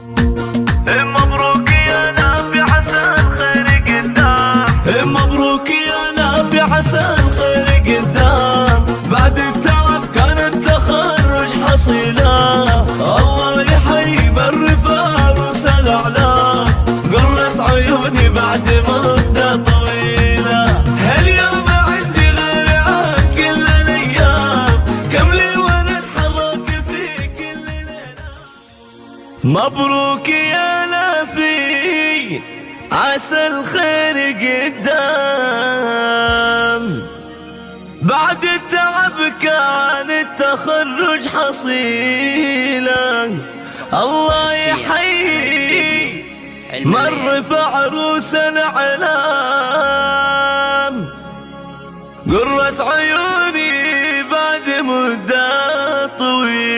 مبروك يا نافع حسن خير قدام، مبروك يا نافع حسن خير قدام. بعد التعب كان التخرج حصيله، الله يحيي بالرفاق وسل اعلام. قرت عيوني بعد مدة طويلة، هاليوم عندي غير عن كل الايام. كملي ونتحرك في كل ليلة. مبروك يا نافي عسى الخير قدام. بعد التعب كان التخرج حصيله، الله يحيي من رفع روسنا علام. قرت عيوني بعد مدة طويلة.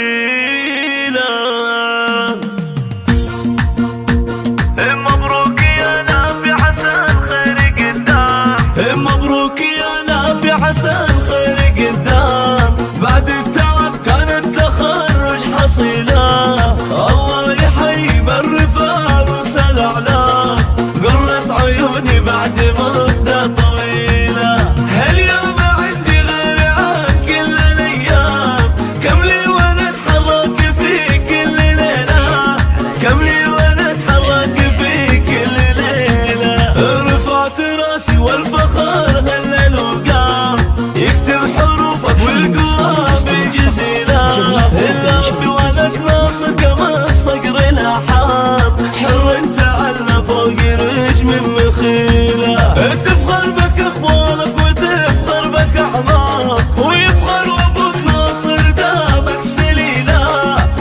مبروك يا نافع حسن خير قدام، مبروك يا نافع حسن خير قدام. بعد التعب كان التخرج حصيله، الله يحيي بالرفاق وسل اعلام. قرت عيوني بعد مدة طويلة، هاليوم عندي غير عن كل الايام. كملي ونتحرك في كل ليلة، كملي ونتحرك في كل ليلة. رفعت راسي والفخر هلل وقام، يكتب حروفك والقوى بجزيلة. اللافي ولك ناصر كما الصقر الاحام، حر تعلى فوق رجم مخيلة. تفخر بك اخوانك وتفخر بك اعمارك، ويفخر ابوك ناصر دامك سليلة،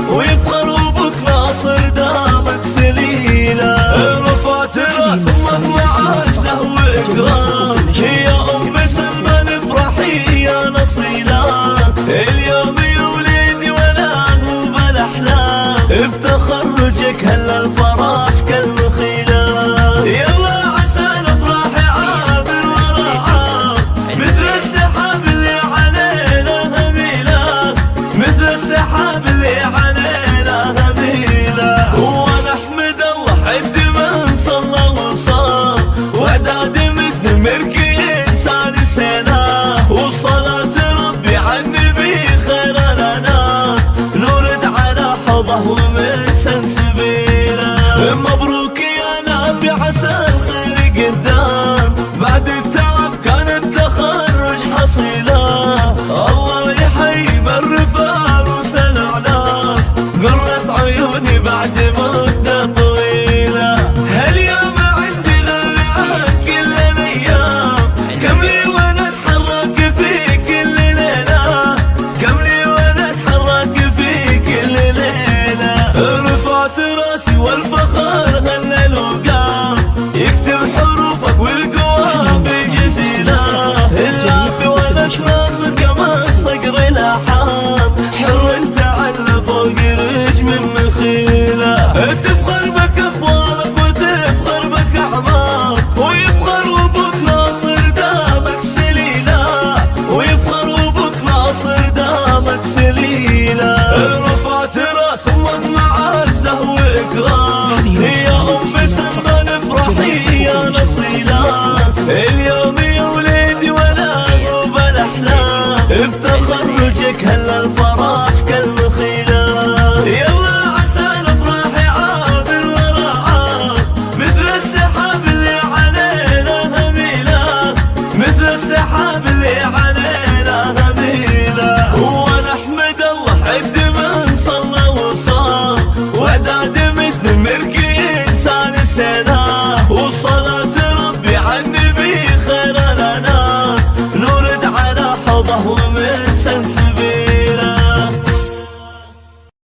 ويفخر ابوك ناصر دامك سليلة. رفعت راس امك مع عزه واكرام، يا ام سلمى افرحي يا نصيلة. اليوم يا وليدي ولا مو بالاحلام، بتخرجك هلا الفرح كالمخيلة. يلا عسى نفرح عامر ورا عام، مثل السحاب اللي علينا هميلة، مثل السحاب اللي علينا هميلة. ونحمد الله عد من صلى وصام، واعداد مسلم مركي انسان سنة. وصلاة ربي على النبي خير لنا، نورد على حظه ومن سنسبيله. مبروك يا نافع حسن خير قدام. بعد التعب كان التخرج حصيله، الله يحيي بالرفاق وسل اعلام. قرت عيوني بعد مدة طويلة، هاليوم عندي غير عن كل الايام. كملي ونتحرك في كل ليلة، كملي ونتحرك في كل ليلة. رفعت راسي والفخر هلل وقام، يكتب حروفك والقوى بجزيلة. اللافي ولك ناصر كما الصقر الاحام، حر تعلى فوق رجم مخيلة. تفخر بك اخوانك وتفخر بك اعمارك، ويفخر ابوك ناصر دامك سليلة، ويفخر ابوك ناصر دامك سليلة. رفعت راس امك مع عزه واكرام، يا ام سلمى افرحي يا نصيلة. اليوم يا وليدي ولا مو بالاحلام، بتخرجك هلا الفرح كالمخيلة. يلا عسى نفرح عامر ورا عام، مثل السحاب اللي علينا هميلة، مثل السحاب اللي علينا هميلة. ونحمد الله عد من صلى وصام، واعداد مسلم مركي انسان سنة. وصلاة ربي على النبي خير لنا، نورد على حظه